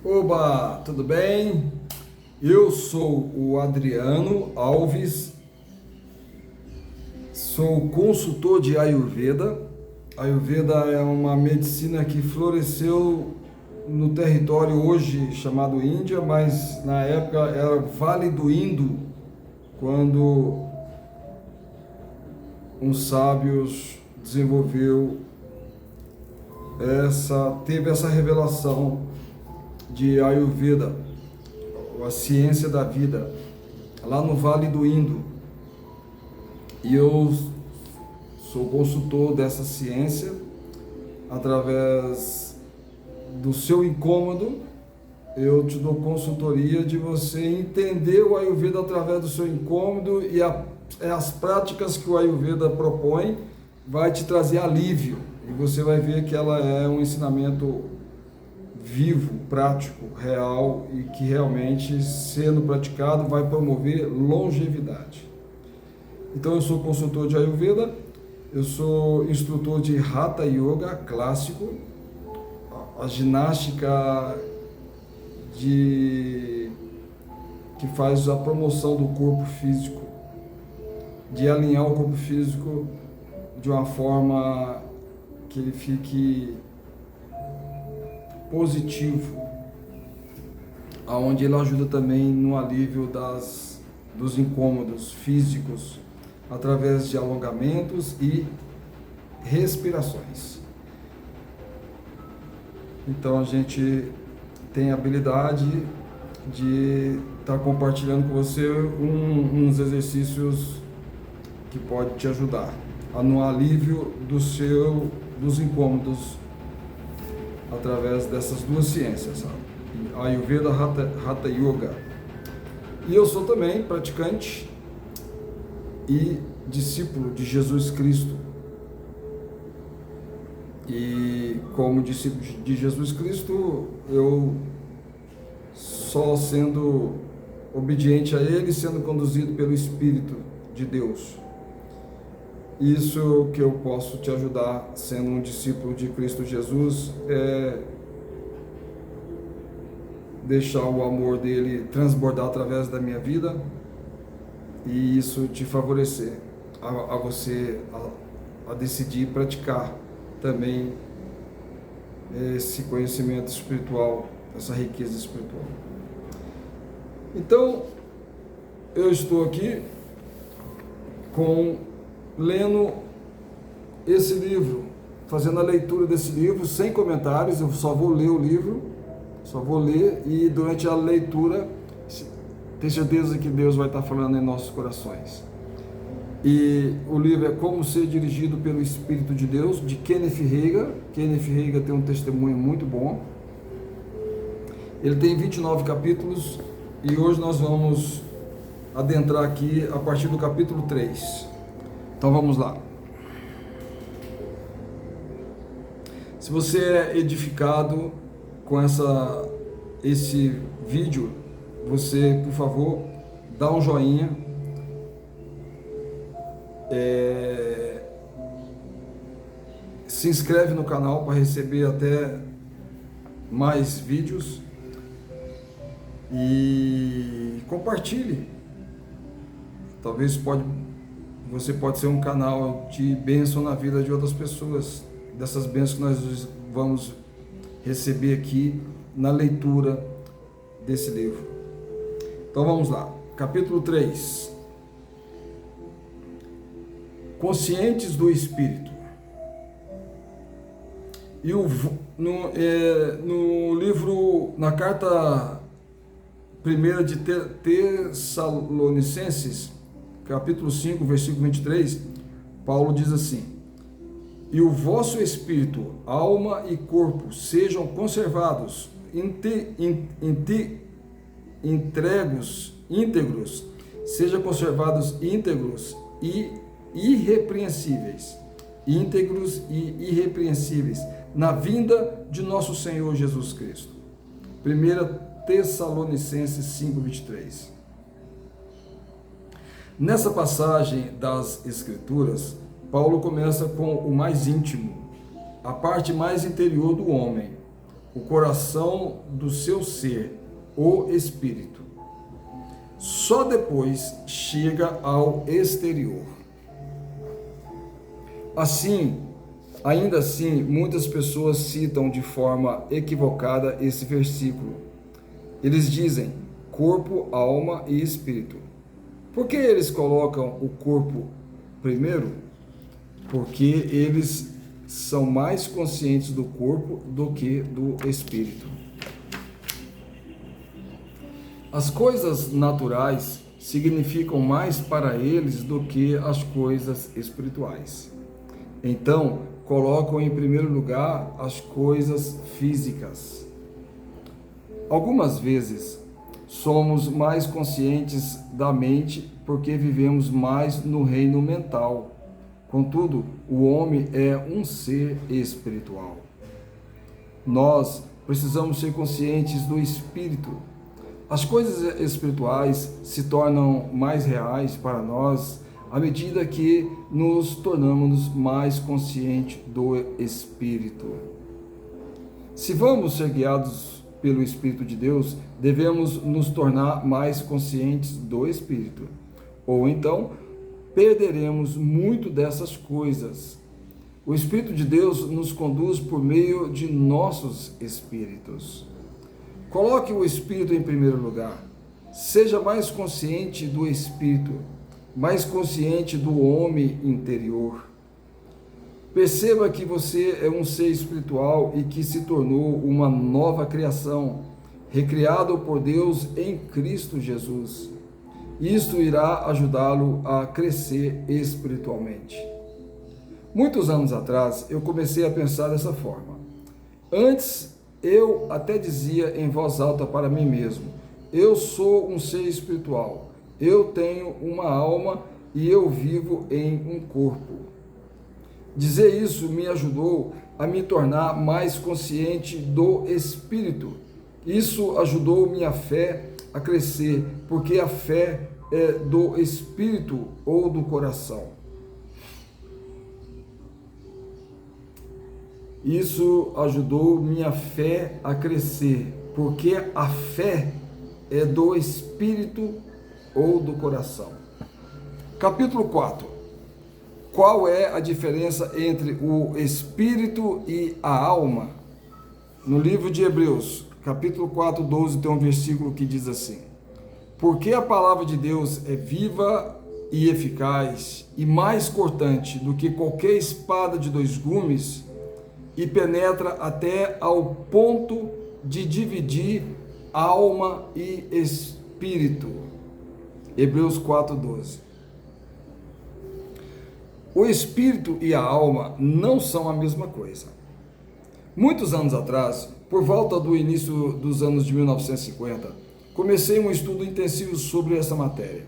Oba, tudo bem? Eu sou o Adriano Alves, sou consultor de Ayurveda. Ayurveda é uma medicina que floresceu no território hoje chamado Índia, mas na época era Vale do Indo, quando uns sábios teve essa revelação de Ayurveda, a ciência da vida, lá no Vale do Indo. E eu sou consultor dessa ciência através do seu incômodo. Eu te dou consultoria de você entender o Ayurveda através do seu incômodo e as práticas que o Ayurveda propõe vai te trazer alívio. E você vai ver que ela é um ensinamento vivo, prático, real e que realmente, sendo praticado, vai promover longevidade. Então eu sou consultor de Ayurveda, eu sou instrutor de Hatha Yoga clássico, a ginástica que faz a promoção do corpo físico, de alinhar o corpo físico de uma forma que ele fique positivo, aonde ele ajuda também no alívio dos incômodos físicos através de alongamentos e respirações. Então a gente tem a habilidade de estar compartilhando com você uns exercícios que pode te ajudar no alívio dos incômodos através dessas duas ciências, sabe? Ayurveda, Hatha Yoga. E eu sou também praticante e discípulo de Jesus Cristo. E como discípulo de Jesus Cristo, eu só sendo obediente a Ele, sendo conduzido pelo Espírito de Deus. Isso que eu posso te ajudar, sendo um discípulo de Cristo Jesus, é deixar o amor dele transbordar através da minha vida e isso te favorecer a você a decidir praticar também esse conhecimento espiritual, essa riqueza espiritual. Então, eu estou aqui lendo esse livro, fazendo a leitura desse livro sem comentários. Eu só vou ler o livro, e durante a leitura tenho certeza que Deus vai estar falando em nossos corações. E o livro é Como Ser Dirigido pelo Espírito de Deus, de Kenneth Hagin. Kenneth Hagin tem um testemunho muito bom. Ele tem 29 capítulos e hoje nós vamos adentrar aqui a partir do capítulo 3. Então vamos lá. Se você é edificado com esse vídeo, você, por favor, dá um joinha, se inscreve no canal para receber até mais vídeos e compartilhe. Talvez você pode ser um canal de bênção na vida de outras pessoas, dessas bênçãos que nós vamos receber aqui na leitura desse livro. Então vamos lá, capítulo 3. Conscientes do Espírito. E no livro, na carta primeira de Tessalonicenses, capítulo 5, versículo 23, Paulo diz assim: e o vosso espírito, alma e corpo sejam conservados, íntegros, sejam conservados íntegros e irrepreensíveis, na vinda de nosso Senhor Jesus Cristo. 1 Tessalonicenses 5:23. Nessa passagem das Escrituras, Paulo começa com o mais íntimo, a parte mais interior do homem, o coração do seu ser, o espírito. Só depois chega ao exterior. Ainda assim, muitas pessoas citam de forma equivocada esse versículo. Eles dizem corpo, alma e espírito. Por que eles colocam o corpo primeiro? Porque eles são mais conscientes do corpo do que do espírito. As coisas naturais significam mais para eles do que as coisas espirituais. Então, colocam em primeiro lugar as coisas físicas. Algumas vezes, somos mais conscientes da mente porque vivemos mais no reino mental. Contudo, o homem é um ser espiritual. Nós precisamos ser conscientes do espírito. As coisas espirituais se tornam mais reais para nós à medida que nos tornamos mais conscientes do espírito. Se vamos ser guiados pelo Espírito de Deus, devemos nos tornar mais conscientes do espírito. Ou então, perderemos muito dessas coisas. O Espírito de Deus nos conduz por meio de nossos espíritos. Coloque o Espírito em primeiro lugar. Seja mais consciente do Espírito, mais consciente do homem interior. Perceba que você é um ser espiritual e que se tornou uma nova criação, recriado por Deus em Cristo Jesus. Isto irá ajudá-lo a crescer espiritualmente. Muitos anos atrás, eu comecei a pensar dessa forma. Antes, eu até dizia em voz alta para mim mesmo: eu sou um ser espiritual, eu tenho uma alma e eu vivo em um corpo. Dizer isso me ajudou a me tornar mais consciente do Espírito. Isso ajudou minha fé a crescer, porque a fé é do Espírito ou do coração. Isso ajudou minha fé a crescer, porque a fé é do Espírito ou do coração. Capítulo 4. Qual é a diferença entre o Espírito e a alma? No livro de Hebreus, capítulo 4, 12, tem um versículo que diz assim: porque a palavra de Deus é viva e eficaz e mais cortante do que qualquer espada de dois gumes, e penetra até ao ponto de dividir alma e espírito. Hebreus 4:12. O espírito e a alma não são a mesma coisa. Muitos anos atrás, por volta do início dos anos de 1950, comecei um estudo intensivo sobre essa matéria.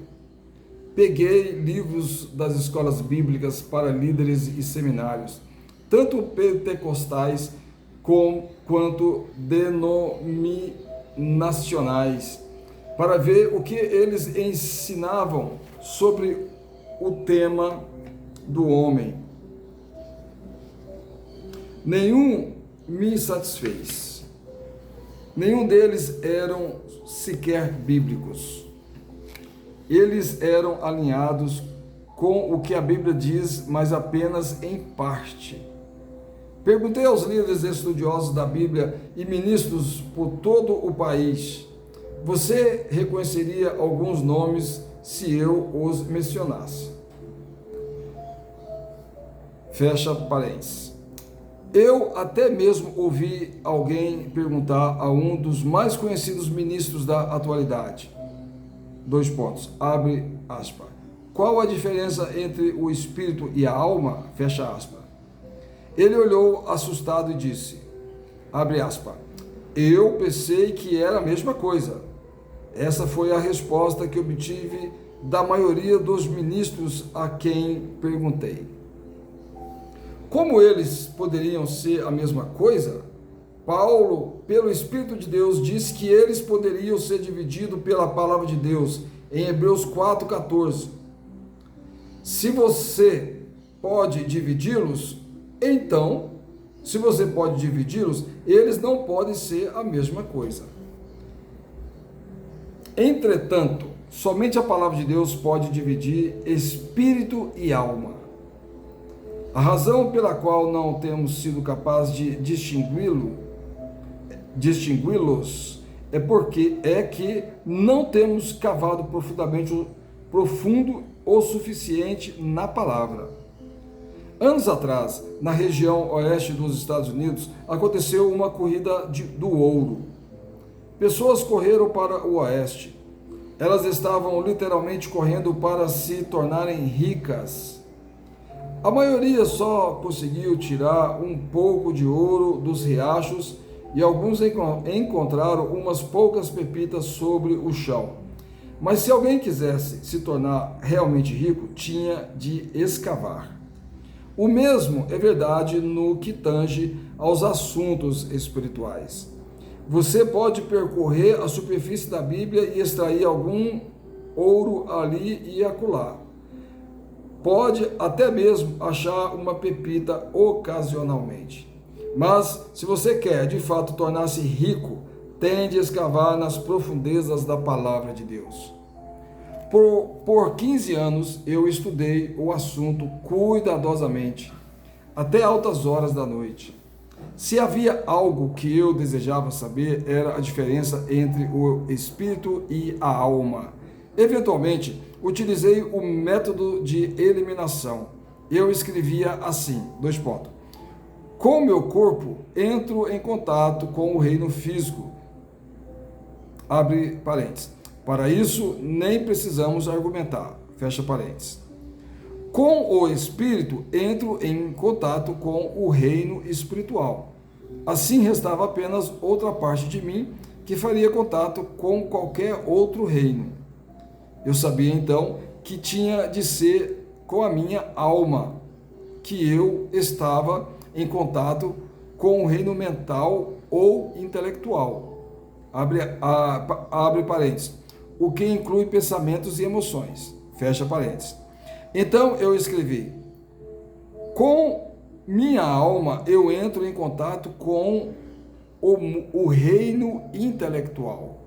Peguei livros das escolas bíblicas para líderes e seminários, tanto pentecostais quanto denominacionais, para ver o que eles ensinavam sobre o tema do homem. Nenhum me satisfez. Nenhum deles eram sequer bíblicos. Eles eram alinhados com o que a Bíblia diz, mas apenas em parte. Perguntei aos líderes estudiosos da Bíblia e ministros por todo o país: você reconheceria alguns nomes se eu os mencionasse? Fecha parênteses. Eu até mesmo ouvi alguém perguntar a um dos mais conhecidos ministros da atualidade: abre aspas, qual a diferença entre o espírito e a alma? Fecha aspas. Ele olhou assustado e disse, abre aspas, eu pensei que era a mesma coisa. Essa foi a resposta que obtive da maioria dos ministros a quem perguntei. Como eles poderiam ser a mesma coisa? Paulo, pelo Espírito de Deus, disse que eles poderiam ser divididos pela palavra de Deus, em Hebreus 4,14. Se você pode dividi-los, eles não podem ser a mesma coisa. Entretanto, somente a palavra de Deus pode dividir espírito e alma. A razão pela qual não temos sido capazes de distingui-los é que não temos cavado profundo o suficiente na palavra. Anos atrás, na região oeste dos Estados Unidos, aconteceu uma corrida do ouro. Pessoas correram para o oeste. Elas estavam literalmente correndo para se tornarem ricas. A maioria só conseguiu tirar um pouco de ouro dos riachos e alguns encontraram umas poucas pepitas sobre o chão. Mas se alguém quisesse se tornar realmente rico, tinha de escavar. O mesmo é verdade no que tange aos assuntos espirituais. Você pode percorrer a superfície da Bíblia e extrair algum ouro ali e acolá. Pode até mesmo achar uma pepita ocasionalmente. Mas, se você quer de fato tornar-se rico, tem de escavar nas profundezas da palavra de Deus. Por 15 anos, eu estudei o assunto cuidadosamente, até altas horas da noite. Se havia algo que eu desejava saber, era a diferença entre o espírito e a alma. Eventualmente, utilizei o método de eliminação. Eu escrevia assim, : com o meu corpo, entro em contato com o reino físico. Abre parênteses. Para isso, nem precisamos argumentar. Fecha parênteses. Com o espírito, entro em contato com o reino espiritual. Assim, restava apenas outra parte de mim que faria contato com qualquer outro reino. Eu sabia então que tinha de ser com a minha alma, que eu estava em contato com o reino mental ou intelectual. Abre parênteses. O que inclui pensamentos e emoções. Fecha parênteses. Então eu escrevi: com minha alma eu entro em contato com o reino intelectual.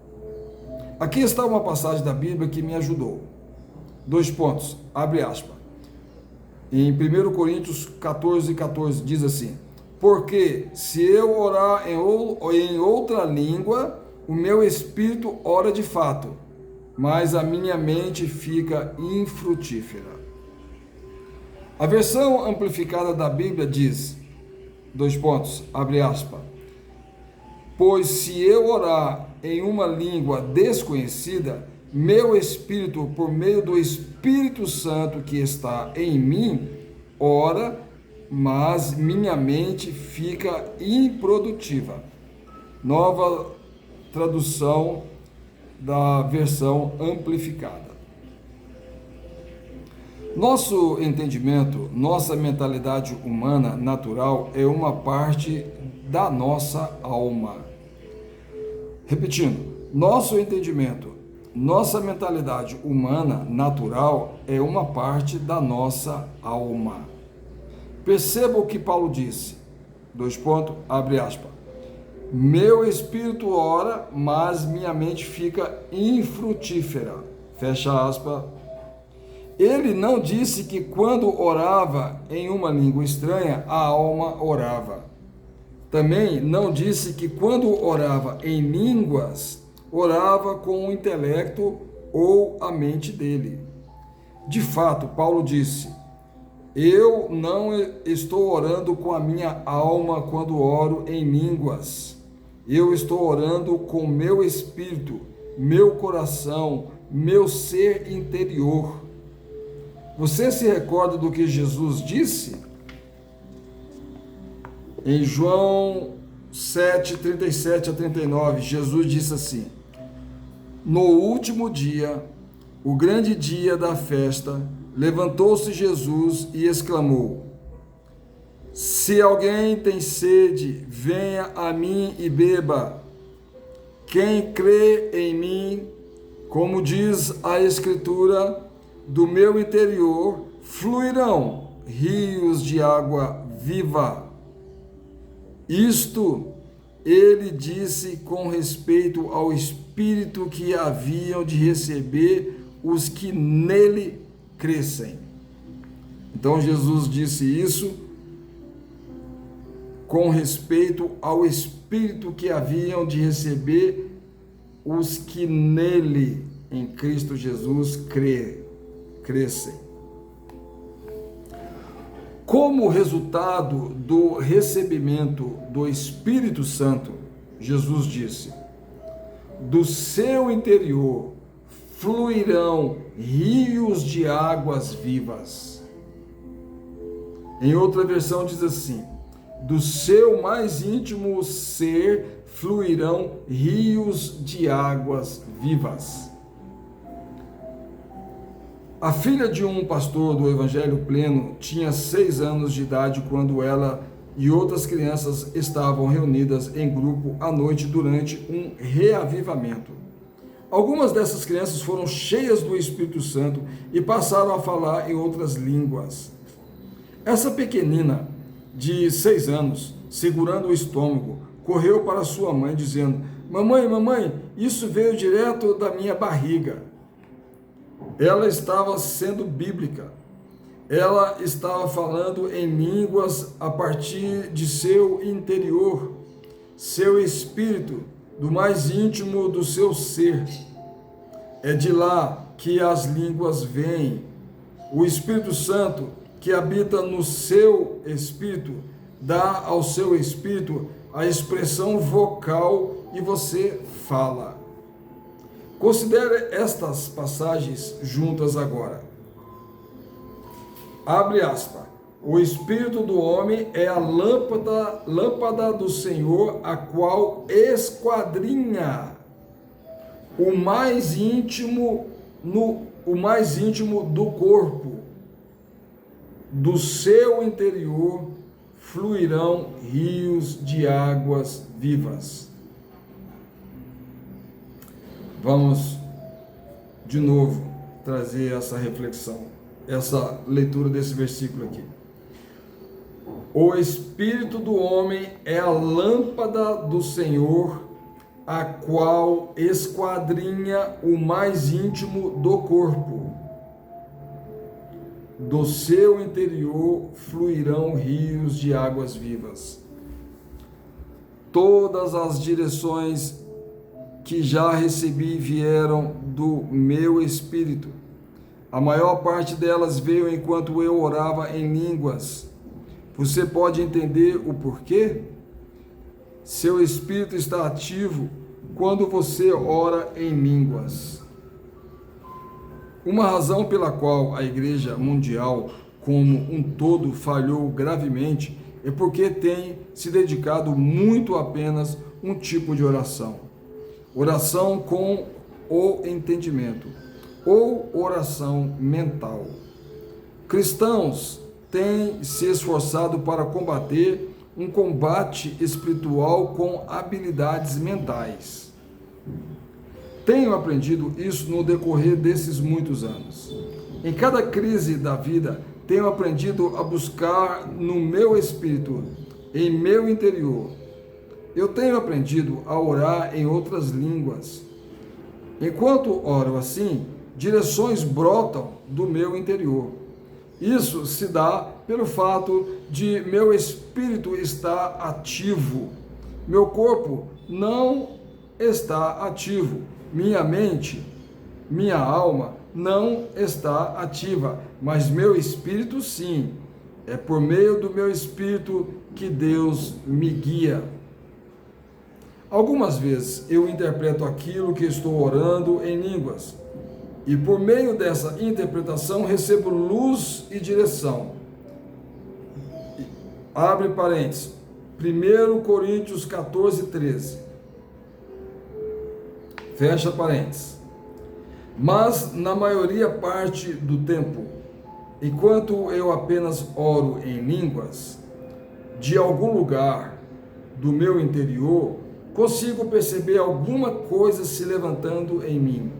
Aqui está uma passagem da Bíblia que me ajudou. : abre aspas. Em 1 Coríntios 14:14 diz assim: porque se eu orar em outra língua, o meu espírito ora de fato, mas a minha mente fica infrutífera. A versão amplificada da Bíblia diz: abre aspas. Pois se eu orar em uma língua desconhecida, meu espírito, por meio do Espírito Santo que está em mim, ora, mas minha mente fica improdutiva. Nova tradução da versão amplificada. Nosso entendimento, nossa mentalidade humana natural é uma parte da nossa alma. Repetindo, nosso entendimento, nossa mentalidade humana natural é uma parte da nossa alma. Perceba o que Paulo disse. Abre aspas. Meu espírito ora, mas minha mente fica infrutífera. Fecha aspas. Ele não disse que quando orava em uma língua estranha, a alma orava. Também não disse que quando orava em línguas, orava com o intelecto ou a mente dele. De fato, Paulo disse: eu não estou orando com a minha alma quando oro em línguas. Eu estou orando com meu espírito, meu coração, meu ser interior. Você se recorda do que Jesus disse? Em João 7, 37 a 39, Jesus disse assim: no último dia, o grande dia da festa, levantou-se Jesus e exclamou: se alguém tem sede, venha a mim e beba. Quem crê em mim, como diz a Escritura, do meu interior fluirão rios de água viva. Isto ele disse com respeito ao Espírito que haviam de receber os que nele crescem. Então Jesus disse isso com respeito ao Espírito que haviam de receber os que nele, em Cristo Jesus, crescem. Como resultado do recebimento do Espírito Santo, Jesus disse: do seu interior fluirão rios de águas vivas. Em outra versão diz assim: do seu mais íntimo ser fluirão rios de águas vivas. A filha de um pastor do Evangelho Pleno tinha 6 anos de idade quando ela e outras crianças estavam reunidas em grupo à noite durante um reavivamento. Algumas dessas crianças foram cheias do Espírito Santo e passaram a falar em outras línguas. Essa pequenina de 6 anos, segurando o estômago, correu para sua mãe dizendo: mamãe, mamãe, isso veio direto da minha barriga. Ela estava sendo bíblica. Ela estava falando em línguas a partir de seu interior, seu espírito, do mais íntimo do seu ser. É de lá que as línguas vêm. O Espírito Santo, que habita no seu espírito, dá ao seu espírito a expressão vocal e você fala. Considere estas passagens juntas agora. Abre aspas. O espírito do homem é a lâmpada do Senhor, a qual esquadrinha o mais íntimo do corpo. Do seu interior fluirão rios de águas vivas. Vamos de novo trazer essa reflexão, essa leitura desse versículo aqui. O espírito do homem é a lâmpada do Senhor, a qual esquadrinha o mais íntimo do corpo. Do seu interior fluirão rios de águas vivas. Todas as direções que já recebi vieram do meu espírito. A maior parte delas veio enquanto eu orava em línguas. Você pode entender o porquê? Seu espírito está ativo quando você ora em línguas. Uma razão pela qual a Igreja Mundial, como um todo, falhou gravemente é porque tem se dedicado muito apenas um tipo de oração. Oração com o entendimento, ou oração mental. Cristãos têm se esforçado para combater um combate espiritual com habilidades mentais. Tenho aprendido isso no decorrer desses muitos anos. Em cada crise da vida, tenho aprendido a buscar no meu espírito, em meu interior. Eu tenho aprendido a orar em outras línguas. Enquanto oro assim, direções brotam do meu interior. Isso se dá pelo fato de meu espírito estar ativo. Meu corpo não está ativo. Minha mente, minha alma não está ativa, mas meu espírito sim. É por meio do meu espírito que Deus me guia. Algumas vezes eu interpreto aquilo que estou orando em línguas e por meio dessa interpretação recebo luz e direção. Abre parênteses, 1 Coríntios 14, 13. Fecha parênteses. Mas na maioria parte do tempo, enquanto eu apenas oro em línguas, de algum lugar do meu interior, consigo perceber alguma coisa se levantando em mim.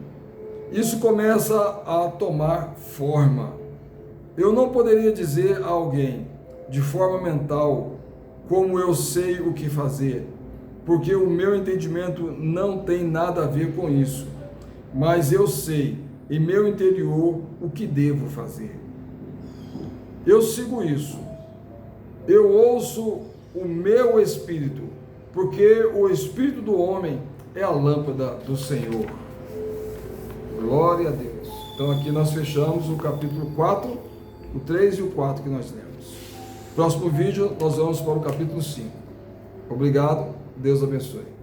Isso começa a tomar forma. Eu não poderia dizer a alguém, de forma mental, como eu sei o que fazer, porque o meu entendimento não tem nada a ver com isso, mas eu sei em meu interior o que devo fazer. Eu sigo isso, eu ouço o meu espírito, porque o espírito do homem é a lâmpada do Senhor. Glória a Deus. Então aqui nós fechamos o capítulo 4, o 3 e o 4 que nós lemos. Próximo vídeo nós vamos para o capítulo 5. Obrigado, Deus abençoe.